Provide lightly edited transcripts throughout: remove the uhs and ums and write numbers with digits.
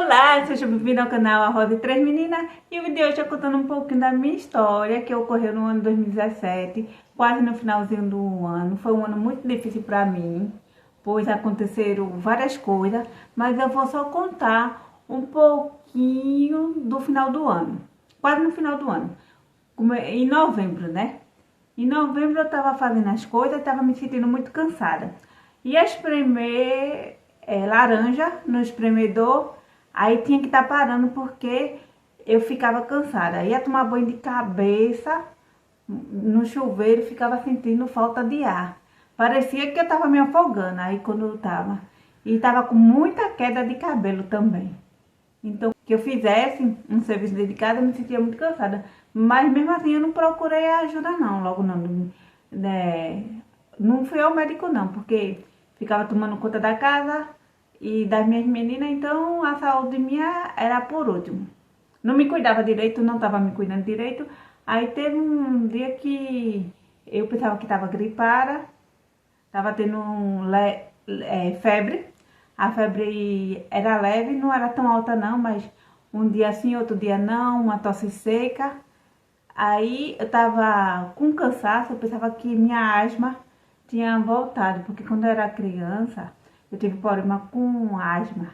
Olá, seja bem-vindo ao canal A Rosa e Três Meninas. E o vídeo de hoje é contando um pouquinho da minha história que ocorreu no ano 2017, quase no finalzinho do ano. Foi um ano muito difícil para mim, pois aconteceram várias coisas, mas eu vou só contar um pouquinho do final do ano, quase no final do ano, em novembro, né? Em novembro eu tava fazendo as coisas, tava me sentindo muito cansada. Ia espremer laranja no espremedor, aí tinha que estar parando porque eu ficava cansada. Ia tomar banho de cabeça no chuveiro, ficava sentindo falta de ar. Parecia que eu tava me afogando aí quando eu tava. E tava com muita queda de cabelo também. Então, que eu fizesse um serviço dedicado, eu me sentia muito cansada. Mas mesmo assim eu não procurei ajuda não, logo não. Não fui ao médico não, porque ficava tomando conta da casa e das minhas meninas, então a saúde minha era por último. Não me cuidava direito, não estava me cuidando direito. Aí teve um dia que eu pensava que estava gripada, estava tendo febre. A febre era leve, não era tão alta não, mas um dia sim, outro dia não, uma tosse seca. Aí eu tava com cansaço, eu pensava que minha asma tinha voltado, porque quando eu era criança, eu tive problema com asma.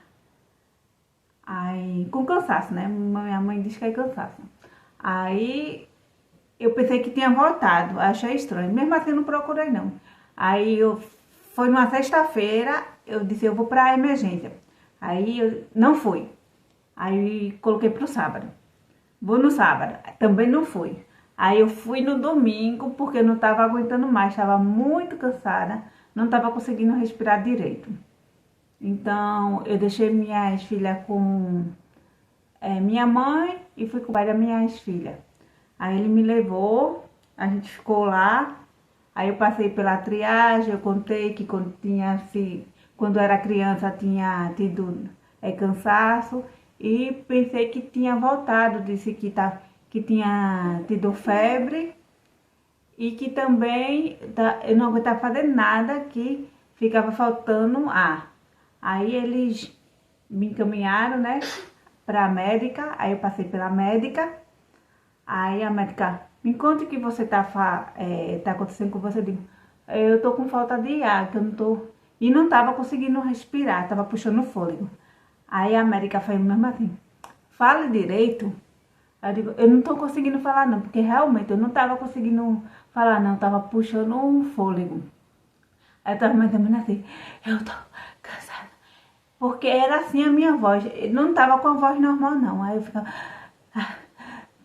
Aí, com cansaço, né? Minha mãe diz que é cansaço. Aí eu pensei que tinha voltado, achei estranho. Mesmo assim eu não procurei não. Aí foi numa sexta-feira, eu disse, eu vou pra emergência. Aí eu não fui. Aí coloquei pro sábado. Vou no sábado, também não fui. Aí eu fui no domingo, porque eu não tava aguentando mais, estava muito cansada, não tava conseguindo respirar direito. Então, eu deixei minhas filhas com minha mãe e fui com o pai das minhas filhas. Aí ele me levou, a gente ficou lá. Aí eu passei pela triagem, eu contei que quando era criança tinha tido cansaço e pensei que tinha voltado, disse que tinha tido febre e que também eu não aguentava fazer nada, que ficava faltando ar. Aí eles me encaminharam, né, para a médica, aí eu passei pela médica, aí a médica, me conta o que você tá acontecendo com você. Eu digo, eu tô com falta de ar, que eu não tô... E não tava conseguindo respirar, tava puxando o fôlego. Aí a médica falou mesmo assim, fala direito. Eu digo, eu não tô conseguindo falar não, porque realmente eu não tava conseguindo falar não, tava puxando um fôlego. Aí eu tava mais ou menos assim, eu tô cansada. Porque era assim a minha voz, não tava com a voz normal não. Aí eu ficava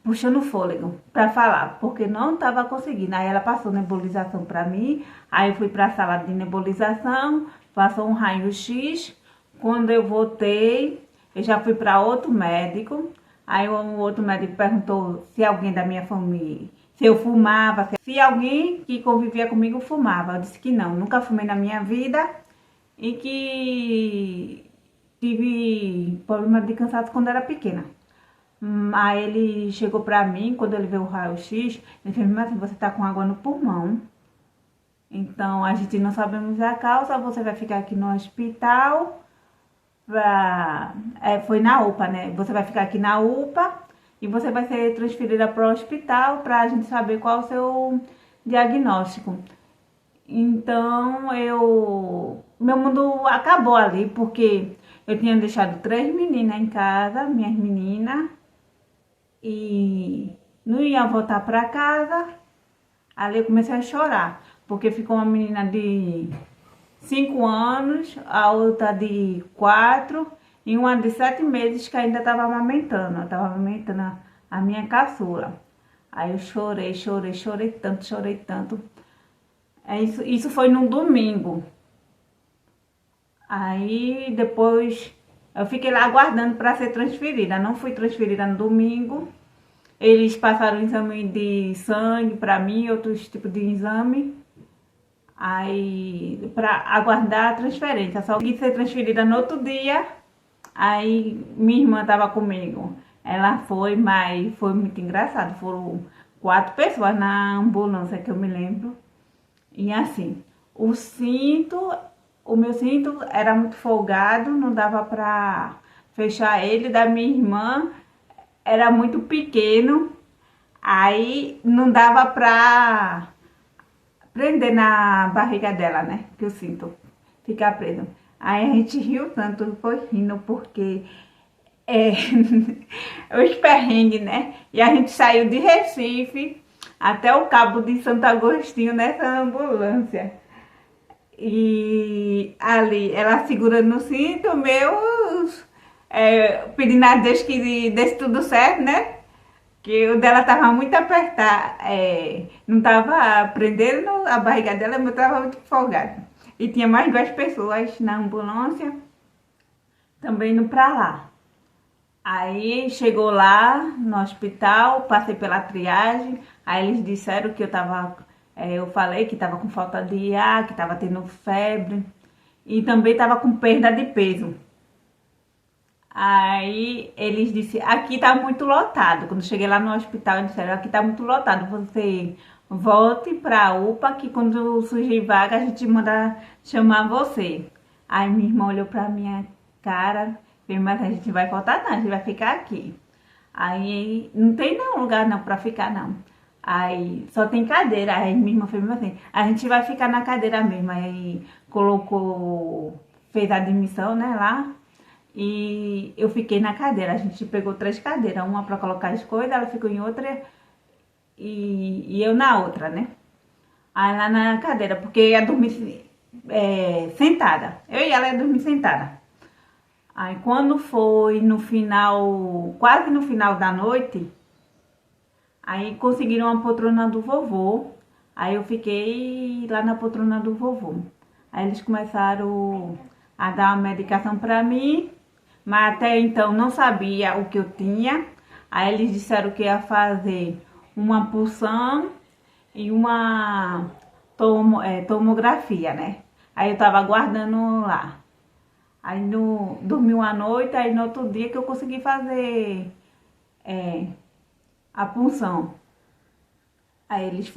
puxando o fôlego pra falar, porque não tava conseguindo. Aí ela passou nebulização pra mim, aí eu fui pra sala de nebulização, passou um raio-x. Quando eu voltei, eu já fui pra outro médico. Aí o outro médico perguntou se alguém da minha família, se eu fumava, se alguém que convivia comigo fumava. Eu disse que não, nunca fumei na minha vida e que tive problema de cansaço quando era pequena. Aí ele chegou pra mim, quando ele viu o raio-x, ele fez assim, você tá com água no pulmão. Então a gente não sabemos a causa, você vai ficar aqui no hospital. Foi na UPA, né? Você vai ficar aqui na UPA e você vai ser transferida para o hospital para a gente saber qual é o seu diagnóstico. Então, meu mundo acabou ali, porque eu tinha deixado 3 meninas em casa, minhas meninas, e não ia voltar para casa. Ali eu comecei a chorar, porque ficou uma menina de 5 anos, a outra de 4 e uma de 7 meses que ainda estava amamentando. Eu estava amamentando a minha caçula. Aí eu chorei tanto. Isso foi num domingo. Aí depois eu fiquei lá aguardando para ser transferida. Não fui transferida no domingo. Eles passaram um exame de sangue para mim, outros tipos de exame. Aí, para aguardar a transferência, só que ser transferida no outro dia. Aí, minha irmã estava comigo. Ela foi, mas foi muito engraçado. Foram 4 pessoas na ambulância, que eu me lembro. E assim, o meu cinto era muito folgado, não dava fechar ele. Da minha irmã era muito pequeno, aí não dava pra prender na barriga dela, né? Que eu sinto ficar preso. Aí a gente riu tanto, foi rindo, porque é os perrengues, né? E a gente saiu de Recife até o Cabo de Santo Agostinho nessa ambulância. E ali, ela segurando no cinto, pedindo a Deus que desse tudo certo, né? Que o dela tava muito apertado, não tava prendendo a barriga dela, mas tava muito folgado. E tinha mais 2 pessoas na ambulância, também indo pra lá. Aí chegou lá no hospital, passei pela triagem, aí eles disseram que eu falei que tava com falta de ar, que tava tendo febre e também tava com perda de peso. Aí eles disseram, aqui tá muito lotado. Quando cheguei lá no hospital, eles disseram, aqui tá muito lotado, você volte pra UPA, que quando surgir vaga a gente manda chamar você. Aí minha irmã olhou pra minha cara, fez, mas a gente vai voltar não, a gente vai ficar aqui. Aí não tem não lugar não pra ficar não. Aí só tem cadeira. Aí minha irmã fez assim, a gente vai ficar na cadeira mesmo. Aí fez a admissão, né, lá. E eu fiquei na cadeira. A gente pegou 3 cadeiras, uma para colocar as coisas, ela ficou em outra e eu na outra, né? Aí lá na cadeira, porque eu ia dormir sentada. Eu e ela ia dormir sentada. Aí quando foi no final, quase no final da noite, aí conseguiram uma poltrona do vovô. Aí eu fiquei lá na poltrona do vovô. Aí eles começaram a dar uma medicação para mim, mas até então não sabia o que eu tinha. Aí eles disseram que ia fazer uma punção e uma tomografia, né? Aí eu tava aguardando lá. Aí dormi uma noite, aí no outro dia que eu consegui fazer a punção. Aí eles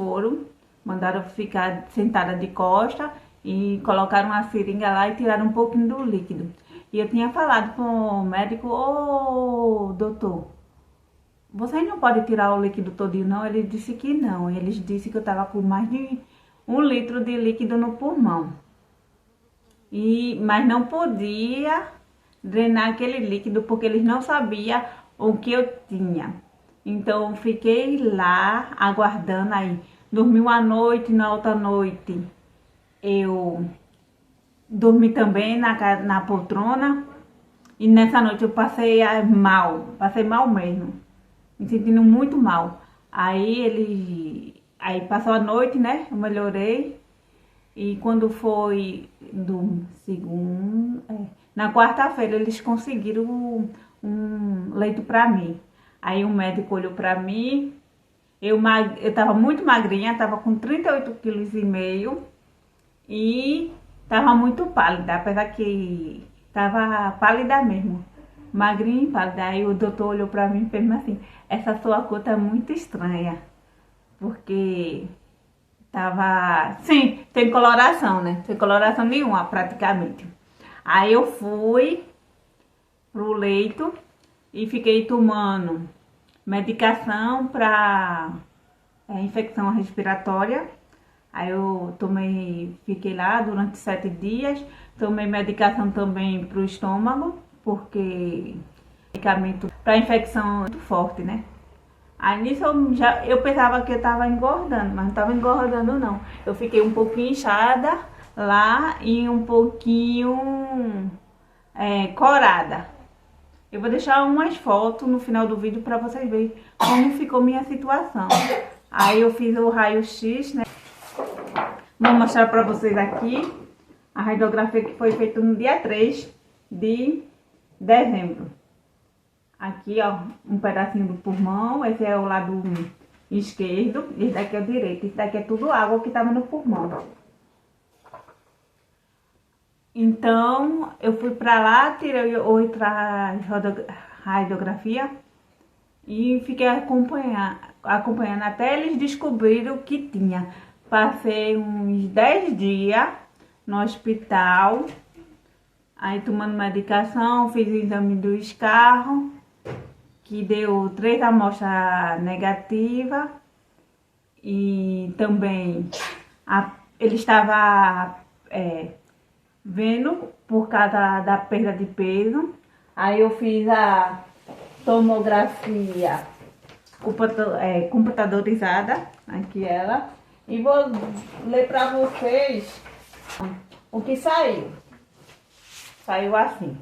mandaram ficar sentada de costa e colocaram uma seringa lá e tiraram um pouquinho do líquido. E eu tinha falado pro médico, ô doutor, vocês não podem tirar o líquido todinho não? Ele disse que não. Eles disseram que eu tava com mais de 1 litro de líquido no pulmão. Mas não podia drenar aquele líquido porque eles não sabiam o que eu tinha. Então fiquei lá aguardando aí. Dormi uma noite, na outra noite eu dormi também na poltrona. E nessa noite eu passei mal mesmo, me sentindo muito mal. Aí passou a noite, né? Eu melhorei. E quando foi na quarta-feira eles conseguiram um leito pra mim. Aí o médico olhou pra mim, eu tava muito magrinha, tava com 38,5 kg e tava muito pálida, apesar que tava pálida mesmo, magrinha e pálida. Aí o doutor olhou pra mim e fez assim, essa sua cor tá muito estranha, porque sim, tem coloração, né? Sem coloração nenhuma, praticamente. Aí eu fui pro leito e fiquei tomando medicação para infecção respiratória. Aí eu fiquei lá durante 7 dias. Tomei medicação também pro estômago, porque medicamento para infecção é muito forte, né? Aí nisso eu pensava que eu tava engordando, mas não tava engordando não. Eu fiquei um pouquinho inchada lá e um pouquinho corada. Eu vou deixar umas fotos no final do vídeo para vocês verem como ficou minha situação. Aí eu fiz o raio-x, né? Vou mostrar para vocês aqui a radiografia que foi feita no dia 3 de dezembro. Aqui, ó, um pedacinho do pulmão, esse é o lado esquerdo, esse daqui é o direito, esse daqui é tudo água que tava no pulmão. Então, eu fui pra lá, tirei outra radiografia e fiquei acompanhando até eles descobriram o que tinha. Passei uns 10 dias no hospital, Aí tomando medicação, fiz o exame do escarro, que deu 3 amostras negativas. E também ele estava vendo por causa da perda de peso. Aí eu fiz a tomografia computadorizada, aqui ela. E vou ler para vocês o que saiu. Saiu assim.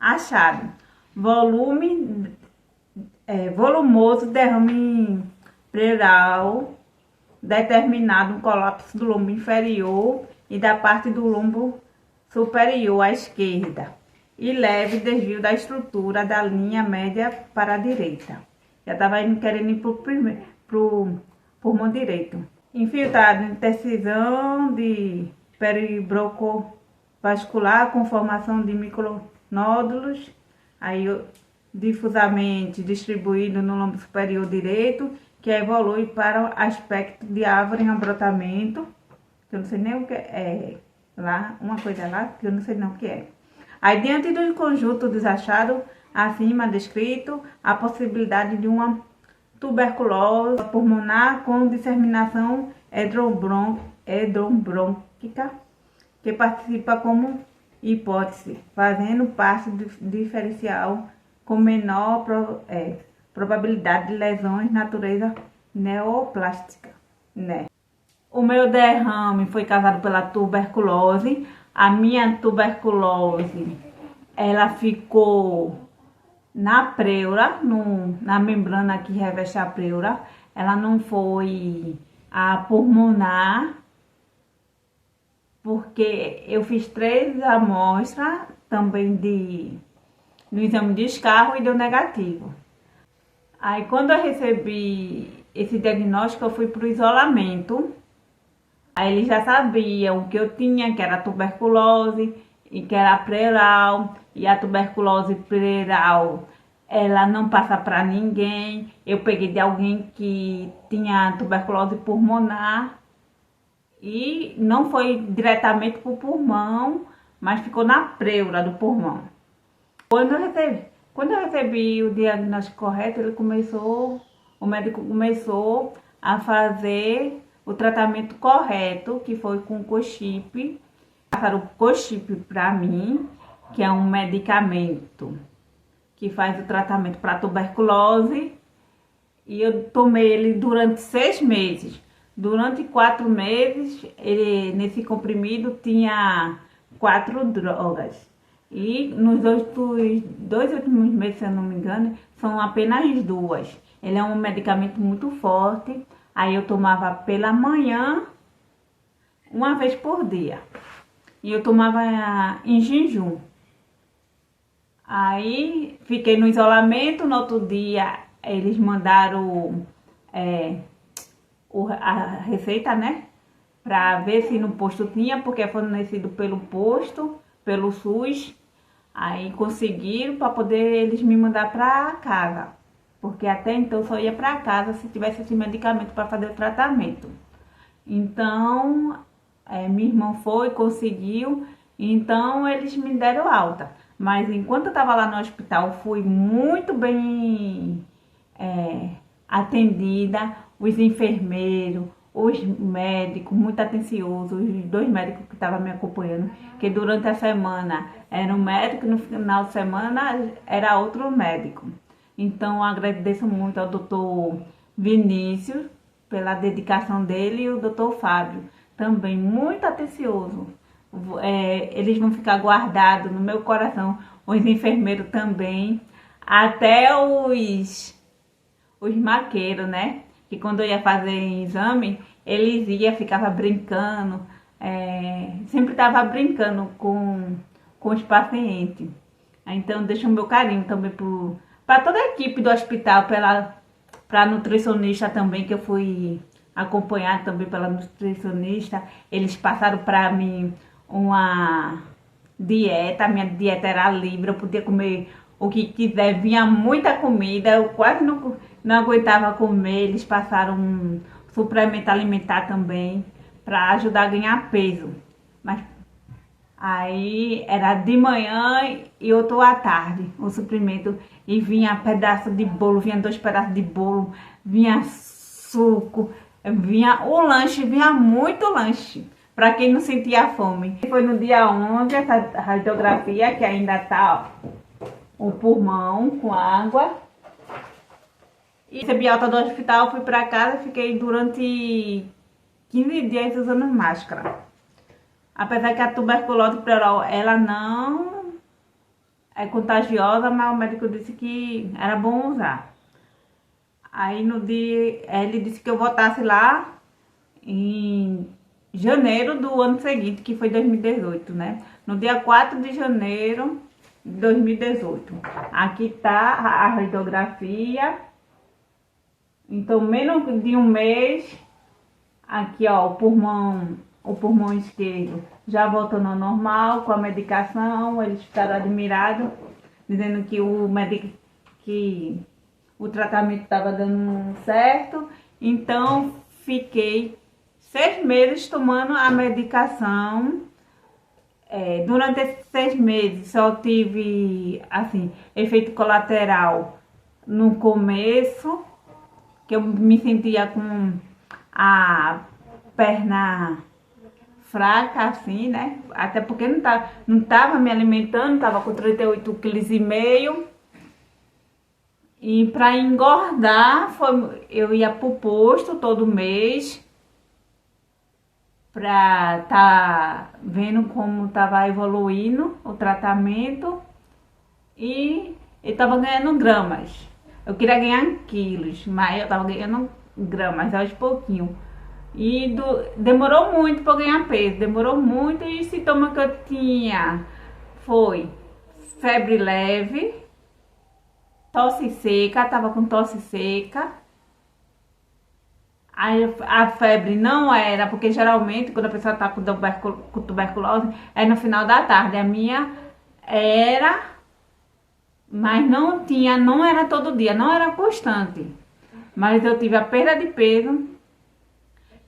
Achado. Volumoso derrame pleural determinado um colapso do lombo inferior e da parte do lombo superior à esquerda e leve desvio da estrutura da linha média para a direita. Já estava querendo ir pro pulmão direito. Infiltrado, intercisão de peribrocovascular com formação de micronódulos, aí difusamente distribuído no lombo superior direito, que evolui para o aspecto de árvore em abrotamento, que eu não sei nem o que é lá, uma coisa lá, que eu não sei não o que é. Aí, diante do conjunto dos achados acima descrito, a possibilidade de uma tuberculose pulmonar com disseminação hidrobrônquica, que participa como hipótese, fazendo parte do diferencial com menor probabilidade de lesões de natureza neoplástica, né? O meu derrame foi causado pela tuberculose. A minha tuberculose, ela ficou na pleura, na membrana que reveste a pleura. Ela não foi a pulmonar, porque eu fiz 3 amostras também no exame de escarro e deu negativo. Aí quando eu recebi esse diagnóstico, eu fui para o isolamento. Aí eles já sabiam o que eu tinha, que era tuberculose e que era pleural. E a tuberculose pleural, ela não passa para ninguém. Eu peguei de alguém que tinha tuberculose pulmonar e não foi diretamente para o pulmão, mas ficou na pleura do pulmão. Quando eu recebi o diagnóstico correto, o médico começou a fazer o tratamento correto, que foi com Cochip. Passaram o Cochip para mim, que é um medicamento que faz o tratamento para tuberculose. E eu tomei ele durante 6 meses. Durante 4 meses, nesse comprimido tinha 4 drogas. E nos 2 últimos meses, se eu não me engano, são apenas 2. Ele é um medicamento muito forte. Aí eu tomava pela manhã, uma vez por dia. E eu tomava em jejum. Aí fiquei no isolamento. No outro dia eles mandaram a receita, né? Pra ver se no posto tinha, porque é fornecido pelo posto, pelo SUS. Aí conseguiram para poder eles me mandar para casa. Porque até então eu só ia para casa se tivesse esse medicamento para fazer o tratamento. Então, minha irmã conseguiu, então eles me deram alta. Mas enquanto eu estava lá no hospital, fui muito bem atendida, os enfermeiros, os médicos, muito atenciosos, os 2 médicos que estavam me acompanhando, que durante a semana era um médico, no final de semana era outro médico. Então, agradeço muito ao doutor Vinícius pela dedicação dele e o doutor Fábio, também muito atencioso. Eles vão ficar guardados no meu coração, os enfermeiros também, até os maqueiros, né? Que quando eu ia fazer exame, eles ficavam brincando, sempre estava brincando com os pacientes. Então, deixo o meu carinho também para toda a equipe do hospital, para a nutricionista também, que eu fui acompanhada também pela nutricionista. Eles passaram para mim uma dieta, a minha dieta era livre, eu podia comer o que quiser, vinha muita comida, eu quase não aguentava comer. Eles passaram um suplemento alimentar também, para ajudar a ganhar peso. Mas Aí era de manhã e outro à tarde, o suprimento. E vinha pedaço de bolo, vinha 2 pedaços de bolo, vinha suco, vinha o lanche, vinha muito lanche. Para quem não sentia fome. Foi no dia 11 essa radiografia, que ainda tá o pulmão com água. E recebi alta do hospital, fui para casa, fiquei durante 15 dias usando máscara. Apesar que a tuberculose pleural, ela não é contagiosa, mas o médico disse que era bom usar. Aí no dia, ele disse que eu voltasse lá em janeiro do ano seguinte, que foi 2018, né? No dia 4 de janeiro de 2018. Aqui tá a radiografia. Então, menos de um mês, aqui ó, o pulmão esquerdo já voltou ao normal com a medicação. Eles ficaram admirados, dizendo que o tratamento estava dando certo. Então fiquei 6 meses tomando a medicação. Durante esses 6 meses só tive assim efeito colateral no começo, que eu me sentia com a perna fraca, assim, né? Até porque não tava me alimentando, tava com 38,5 kg. E para engordar, eu ia pro posto todo mês para tá vendo como tava evoluindo o tratamento, e eu tava ganhando gramas. Eu queria ganhar quilos, mas eu tava ganhando gramas aos pouquinhos. E demorou muito para ganhar peso, demorou muito. E o sintoma que eu tinha foi febre leve, tosse seca, tava com tosse seca. A febre não era, porque geralmente quando a pessoa tá com tuberculose é no final da tarde. A minha era, mas não era todo dia, não era constante. Mas eu tive a perda de peso.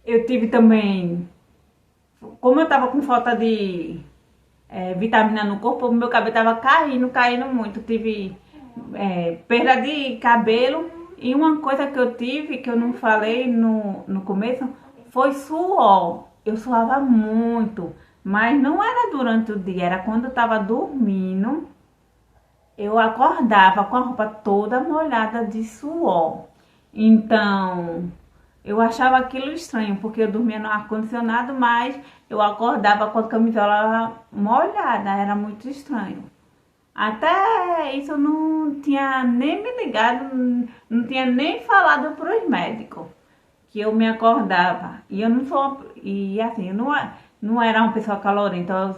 Eu tive também, como eu tava com falta de vitamina no corpo, o meu cabelo tava caindo muito. Tive perda de cabelo. E uma coisa que eu tive, que eu não falei no começo, foi suor. Eu suava muito, mas não era durante o dia, era quando eu tava dormindo. Eu acordava com a roupa toda molhada de suor. Então eu achava aquilo estranho, porque eu dormia no ar-condicionado, mas eu acordava com a camisola molhada, era muito estranho. Até isso eu não tinha nem me ligado, não tinha nem falado para os médicos que eu me acordava. E eu não sou, e assim, eu não era uma pessoa calorenta,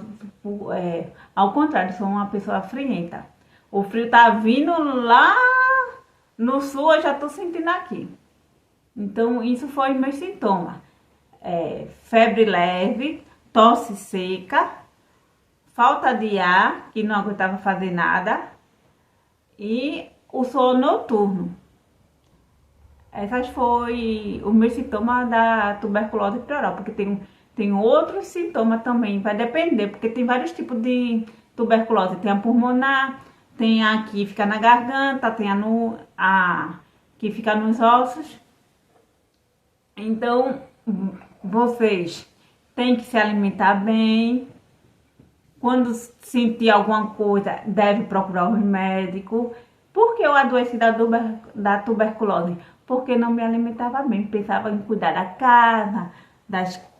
ao contrário, eu sou uma pessoa frienta. O frio tá vindo lá no sul, eu já tô sentindo aqui. Então, isso foi meu sintoma. Febre leve, tosse seca, falta de ar, que não aguentava fazer nada, e o sono noturno. Essas foi o meu sintoma da tuberculose pleural, porque tem outros sintomas também, vai depender, porque tem vários tipos de tuberculose. Tem a pulmonar, tem a que fica na garganta, tem a que fica nos ossos. Então, vocês têm que se alimentar bem. Quando sentir alguma coisa, deve procurar o médico. Por que eu adoeci da tuberculose? Porque não me alimentava bem. Pensava em cuidar da casa,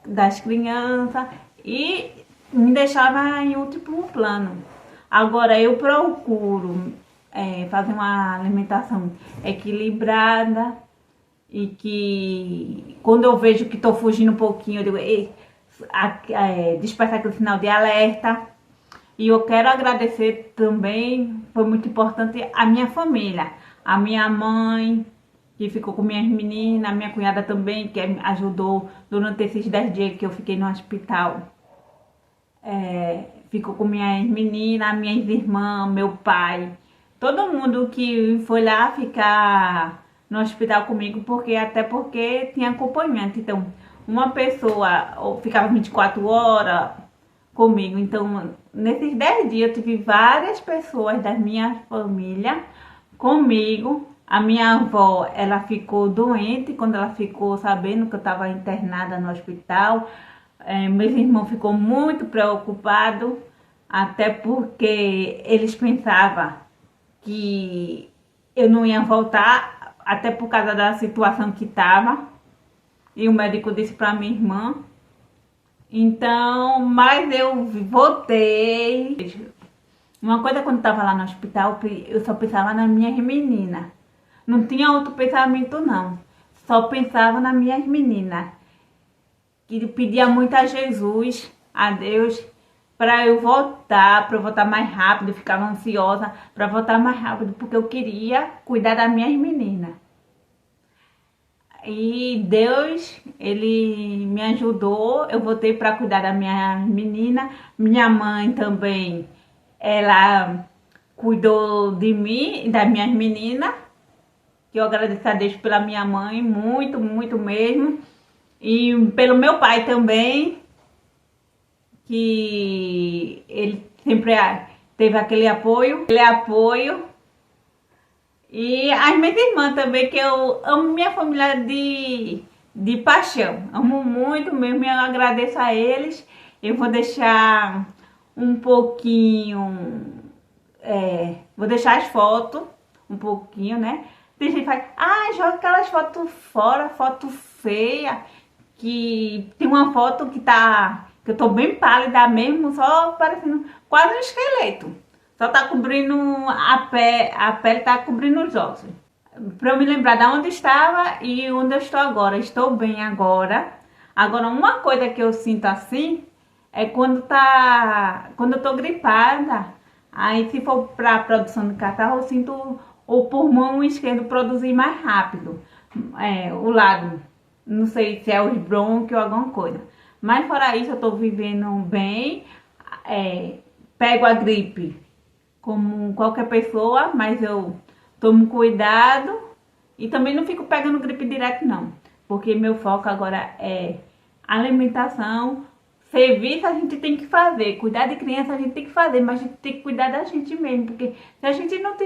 das crianças, e me deixava em último plano. Agora eu procuro fazer uma alimentação equilibrada, e que quando eu vejo que estou fugindo um pouquinho, eu digo, desperta aquele sinal de alerta. E eu quero agradecer também, foi muito importante, a minha família, a minha mãe, que ficou com minhas meninas, a minha cunhada também, que ajudou durante esses 10 dias que eu fiquei no hospital. Ficou com minhas meninas, minhas irmãs, meu pai, todo mundo que foi lá ficar no hospital comigo, até porque tinha acompanhante. Então, uma pessoa ficava 24 horas, comigo. Então, nesses 10 dias eu tive várias pessoas da minha família comigo. A minha avó, ela ficou doente quando ela ficou sabendo que eu estava internada no hospital. Meus irmãos ficou muito preocupado, até porque eles pensavam que eu não ia voltar, até por causa da situação que estava. E o médico disse para minha irmã. Então, mas eu voltei. Uma coisa, quando estava lá no hospital, eu só pensava nas minhas meninas. Não tinha outro pensamento não. Só pensava nas minhas meninas. Que pedia muito a Jesus, a Deus, para eu voltar mais rápido. Eu ficava ansiosa para voltar mais rápido, porque eu queria cuidar das minhas meninas. E Deus, Ele me ajudou. Eu voltei para cuidar da minha menina. Minha mãe também, ela cuidou de mim e das minhas meninas. Que eu agradeço a Deus pela minha mãe, muito, muito mesmo. E pelo meu pai também, que ele sempre teve aquele apoio. E as minhas irmãs também, que eu amo minha família de paixão. Amo muito mesmo, eu agradeço a eles. Eu vou deixar um pouquinho, vou deixar as fotos, um pouquinho, né? Tem gente que fala, joga aquelas fotos fora, foto feia. Que tem uma foto que eu tô bem pálida mesmo, só parecendo quase um esqueleto. Só tá cobrindo a pele tá cobrindo os ossos. Para eu me lembrar de onde estava e onde eu estou agora. Estou bem agora. Agora, uma coisa que eu sinto assim é quando eu tô gripada. Aí, se for para produção de catarro, eu sinto o pulmão esquerdo produzir mais rápido. O lado, não sei se é os brônquios ou alguma coisa. Mas fora isso, eu tô vivendo bem. Pego a gripe como qualquer pessoa, mas eu tomo cuidado e também não fico pegando gripe direto não, porque meu foco agora é alimentação. Serviço a gente tem que fazer, cuidar de criança a gente tem que fazer, mas a gente tem que cuidar da gente mesmo, porque se a gente não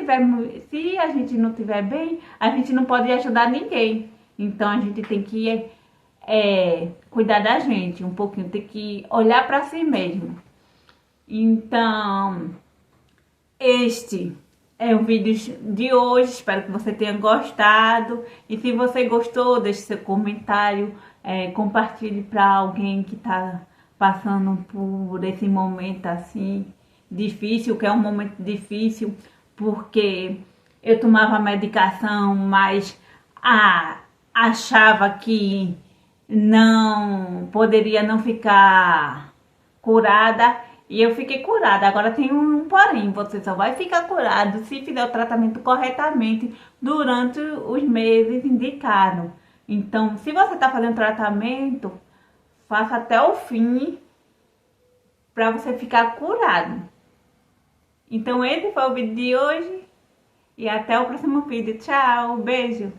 tiver bem, a gente não pode ajudar ninguém. Então a gente tem que cuidar da gente um pouquinho, tem que olhar para si mesmo. Então, este é o vídeo de hoje, espero que você tenha gostado. E se você gostou, deixe seu comentário, compartilhe para alguém que está passando por esse momento assim difícil, que é um momento difícil, porque eu tomava medicação, mas achava que não poderia não ficar curada. E eu fiquei curada. Agora tem um porém, você só vai ficar curado se fizer o tratamento corretamente durante os meses indicados. Então, se você está fazendo tratamento, faça até o fim para você ficar curado. Então, esse foi o vídeo de hoje e até o próximo vídeo. Tchau, beijo!